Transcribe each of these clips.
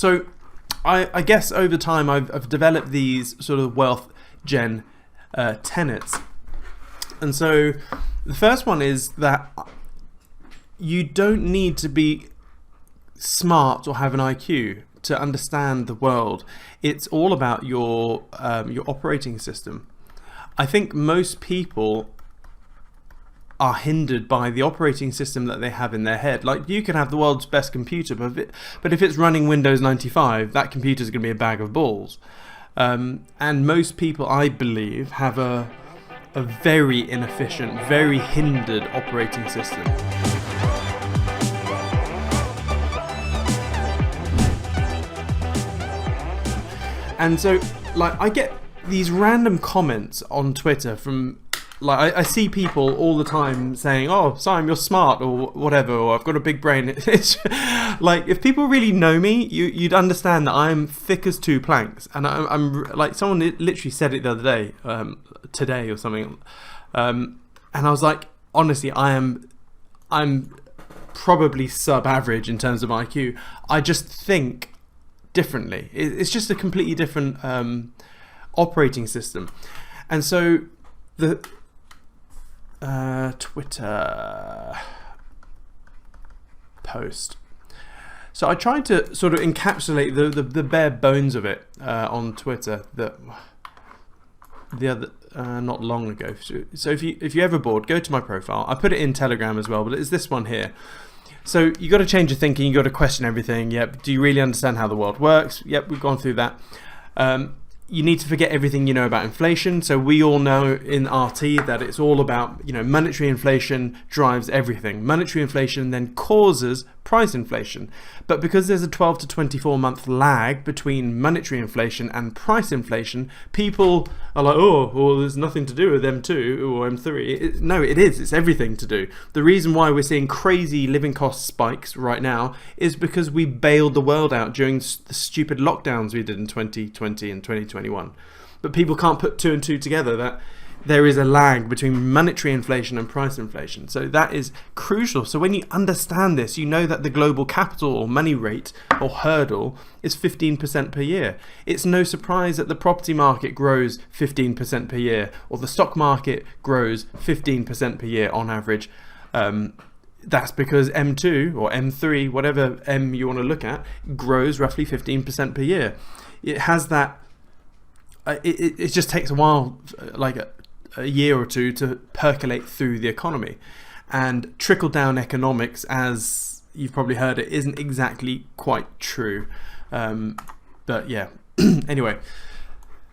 So I guess over time I've developed these sort of wealth gen tenets. And so the first one is that you don't need to be smart or have an IQ to understand the world. It's all about your operating system. I think most people are hindered by the operating system that they have in their head. Like, you can have the world's best computer, but if it's running Windows 95, that computer is going to be a bag of balls. And most people, I believe, have a very inefficient, very hindered operating system. And so, like, I get these random comments on Twitter from, like, I see people all the time saying, "Oh, Siam, you're smart," or whatever, or "I've got a big brain." It's like, if people really know me, you'd understand that I'm thick as two planks. And I'm like, someone literally said it the other day, today or something, and I was like, honestly, I'm probably sub-average in terms of IQ. I just think differently. It's just a completely different operating system. And so the Twitter post. So I tried to sort of encapsulate the bare bones of it on Twitter. Not long ago. So if you're ever bored, go to my profile. I put it in Telegram as well, but it's this one here. So you got to change your thinking. You got to question everything. Yep. Do you really understand how the world works? Yep. We've gone through that. You need to forget everything you know about inflation. So we all know in RT that it's all about, monetary inflation drives everything. Monetary inflation then causes price inflation. But because there's a 12 to 24 month lag between monetary inflation and price inflation, people are like, oh, well, there's nothing to do with M2 or M3. No, it is. It's everything to do. The reason why we're seeing crazy living cost spikes right now is because we bailed the world out during the stupid lockdowns we did in 2020 and 2021. But people can't put two and two together, that there is a lag between monetary inflation and price inflation. So that is crucial. So when you understand this, you know that the global capital or money rate or hurdle is 15% per year. It's no surprise that the property market grows 15% per year, or the stock market grows 15% per year on average. That's because M2 or M3, whatever M you want to look at, grows roughly 15% per year. It has that. It just takes a while, like a year or two, to percolate through the economy. And trickle down economics, as you've probably heard, it isn't exactly quite true. But yeah, anyway.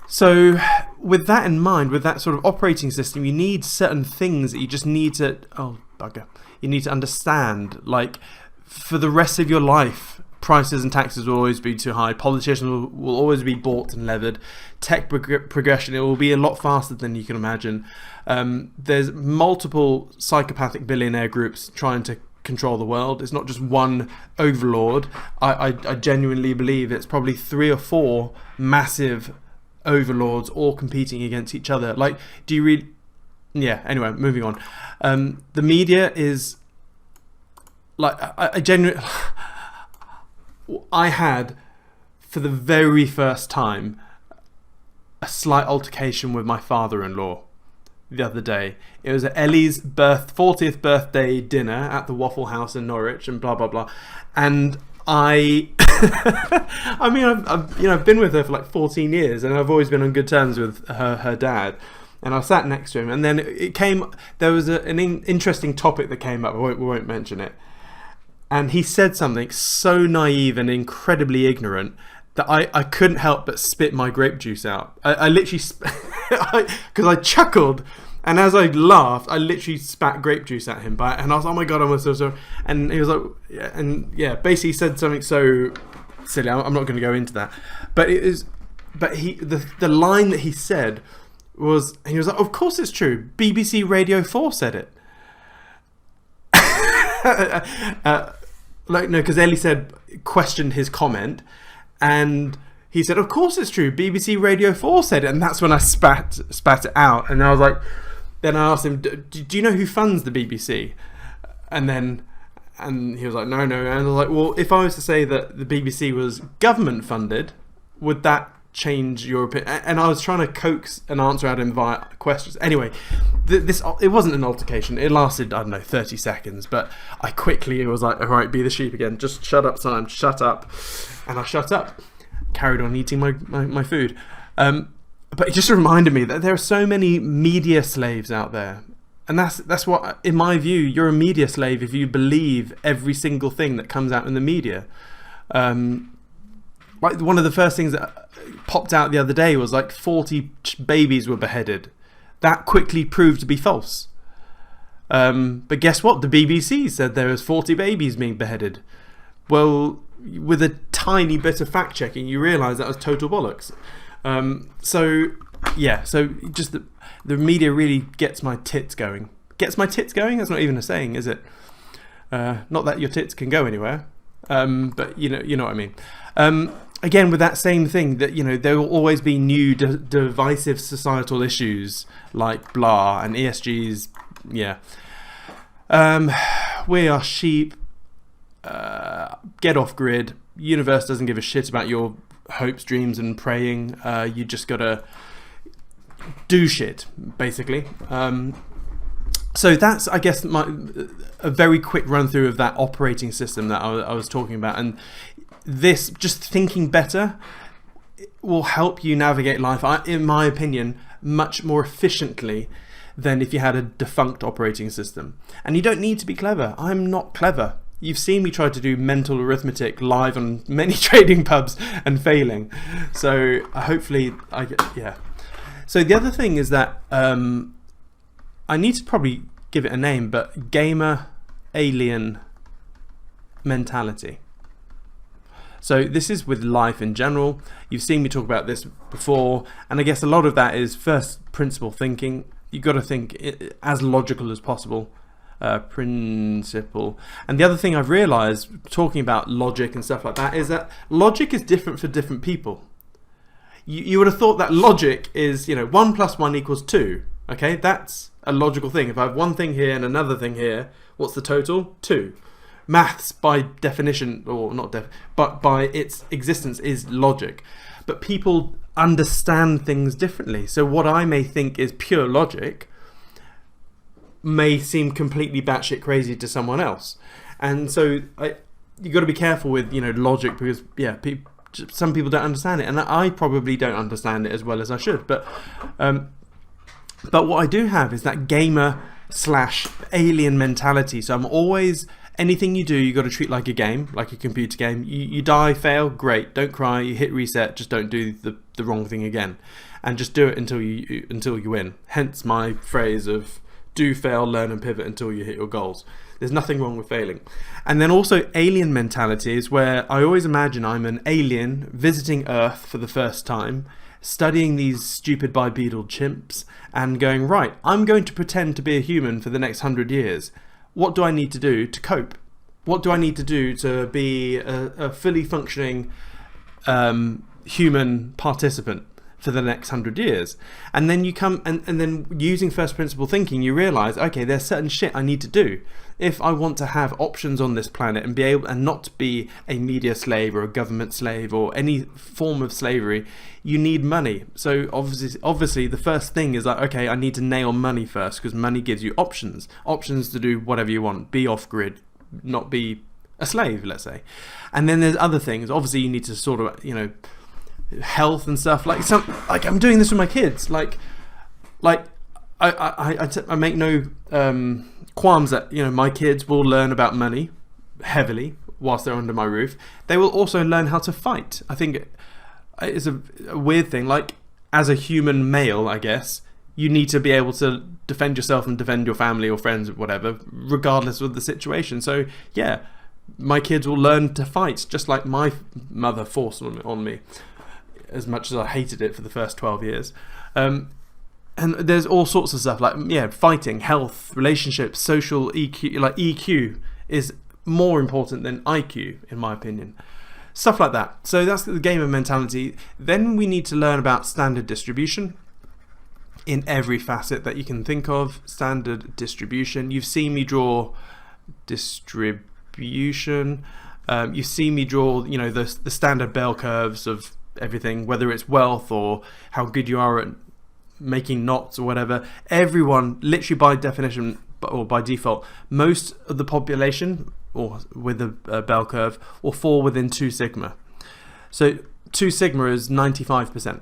So with that in mind, with that sort of operating system, you need certain things that you just need to, you need to understand. Like, for the rest of your life, prices and taxes will always be too high. Politicians will always be bought and levered. Tech progression, it will be a lot faster than you can imagine. There's multiple psychopathic billionaire groups trying to control the world. It's not just one overlord. I genuinely believe it's probably 3 or 4 massive overlords all competing against each other. Like, do you read? Yeah, anyway, moving on. The media is like, I had, for the very first time, a slight altercation with my father-in-law the other day. It was at Ellie's 40th birthday dinner at the Waffle House in Norwich, and blah blah blah. And I mean, I've been with her for like 14 years, and I've always been on good terms with her dad. And I sat next to him, and then there was an interesting topic that came up. We won't mention it. And he said something so naive and incredibly ignorant that I couldn't help but spit my grape juice out. I literally, because I chuckled, and as I laughed, I literally spat grape juice at him. And I was, oh my god, I'm so sorry. And he was like, basically said something so silly. I'm not going to go into that. But the line that he said was, and he was like, of course it's true. BBC Radio 4 said it. No, because Ellie questioned his comment, and he said, of course it's true, BBC Radio 4 said it. And that's when I spat it out. And I was like, then I asked him, do you know who funds the BBC? And And he was like, no. And I was like, well, if I was to say that the BBC was government funded, would that change your opinion? And I was trying to coax an answer out of him via questions. Anyway, it wasn't an altercation. It lasted, I don't know, 30 seconds. But I quickly was like, all right, be the sheep again. Just shut up, Simon. Shut up. And I shut up. Carried on eating my food. But it just reminded me that there are so many media slaves out there. And that's what, in my view, you're a media slave if you believe every single thing that comes out in the media. Like one of the first things that popped out the other day was like 40 babies were beheaded. That quickly proved to be false. But guess what? The BBC said there was 40 babies being beheaded. Well, with a tiny bit of fact checking, you realise that was total bollocks. So just the media really gets my tits going. Gets my tits going? That's not even a saying, is it? Not that your tits can go anywhere, but you know what I mean. Again, with that same thing, that there will always be new divisive societal issues like blah and ESGs. Yeah, we are sheep. Get off grid. Universe doesn't give a shit about your hopes, dreams, and praying. You just gotta do shit, basically. So that's, I guess, a very quick run through of that operating system that I was talking about. And this, just thinking better, will help you navigate life, in my opinion, much more efficiently than if you had a defunct operating system. And you don't need to be clever. I'm not clever. You've seen me try to do mental arithmetic live on many trading pubs and failing. So hopefully yeah. So the other thing is that I need to probably give it a name, but gamer alien mentality. So this is with life in general. You've seen me talk about this before, and I guess a lot of that is first principle thinking. You've got to think as logical as possible. Principle. And the other thing I've realized talking about logic and stuff like that is that logic is different for different people. You would have thought that logic is 1 + 1 = 2. Okay, that's a logical thing. If I have one thing here and another thing here, what's the total? 2. Maths, by definition, or not but by its existence, is logic. But people understand things differently. So what I may think is pure logic may seem completely batshit crazy to someone else. And so you got to be careful with logic, because some people don't understand it, and I probably don't understand it as well as I should. But what I do have is that gamer/alien mentality. So I'm always, anything you do, you got to treat like a game, like a computer game. You die, fail, great, don't cry, you hit reset, just don't do the wrong thing again, and just do it until you win. Hence my phrase of do fail, learn and pivot until you hit your goals. There's nothing wrong with failing. And then also alien mentality is where I always imagine I'm an alien visiting Earth for the first time, studying these stupid bipedal chimps and going, right, I'm going to pretend to be a human for the next 100 years. What do I need to do to cope? What do I need to do to be a fully functioning human participant for the next 100 years? And then you come and then using first principle thinking, you realize, okay, there's certain shit I need to do if I want to have options on this planet and be able, and not be a media slave or a government slave or any form of slavery. You need money. So obviously the first thing is like, okay, I need to nail money first, because money gives you options to do whatever you want, be off grid, not be a slave, let's say. And then there's other things. Obviously you need to sort of, health and stuff, like I'm doing this with my kids, like I make no qualms that my kids will learn about money heavily whilst they're under my roof. They will also learn how to fight. I think it's a weird thing, like as a human male, I guess you need to be able to defend yourself and defend your family or friends or whatever, regardless of the situation. So yeah, my kids will learn to fight just like my mother forced on me, as much as I hated it for the first 12 years. And there's all sorts of stuff like, fighting, health, relationships, social EQ. Like EQ is more important than IQ, in my opinion. Stuff like that. So that's the gamer mentality. Then we need to learn about standard distribution in every facet that you can think of. Standard distribution. You've seen me draw distribution distribution. You see me draw, you know, the standard bell curves of everything, whether it's wealth or how good you are at making knots or whatever. Everyone, literally by definition or by default, most of the population, or with a bell curve, will fall within 2 sigma. So 2 sigma is 95%.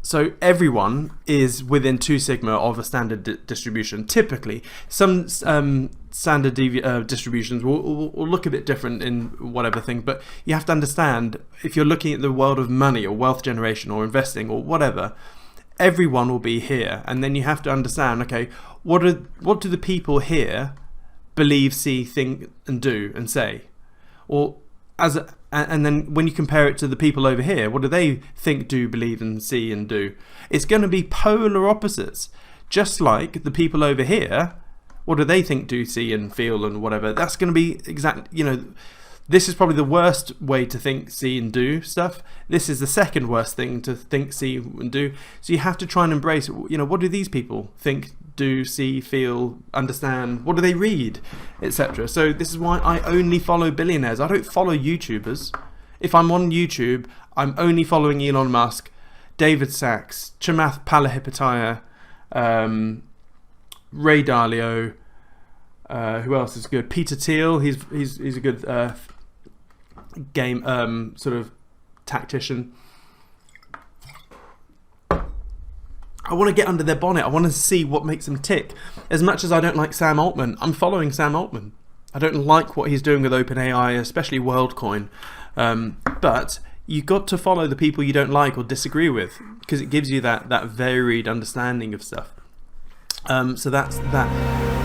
So everyone is within 2 sigma of a standard distribution. Typically, some standard distributions will look a bit different in whatever thing, but you have to understand, if you're looking at the world of money or wealth generation or investing or whatever, everyone will be here. And then you have to understand, okay, what do the people here believe, see, think, and do and say? Or and then when you compare it to the people over here, what do they think, do, believe, and see and do? It's going to be polar opposites. Just like the people over here, what do they think, do, see, and feel, and whatever? That's going to be you know, this is probably the worst way to think, see, and do stuff. This is the second worst thing to think, see, and do. So you have to try and embrace, you know, what do these people think, do, see, feel, understand? What do they read, etc. So this is why I only follow billionaires. I don't follow YouTubers. If I'm on YouTube, I'm only following Elon Musk, David Sachs, Chamath Palihapitiya, Ray Dalio. Who else is good? Peter Thiel. He's a good game sort of tactician. I want to get under their bonnet. I want to see what makes them tick. As much as I don't like Sam Altman, I'm following Sam Altman. I don't like what he's doing with OpenAI, especially WorldCoin. But you got to follow the people you don't like or disagree with, because it gives you that varied understanding of stuff. So that's that.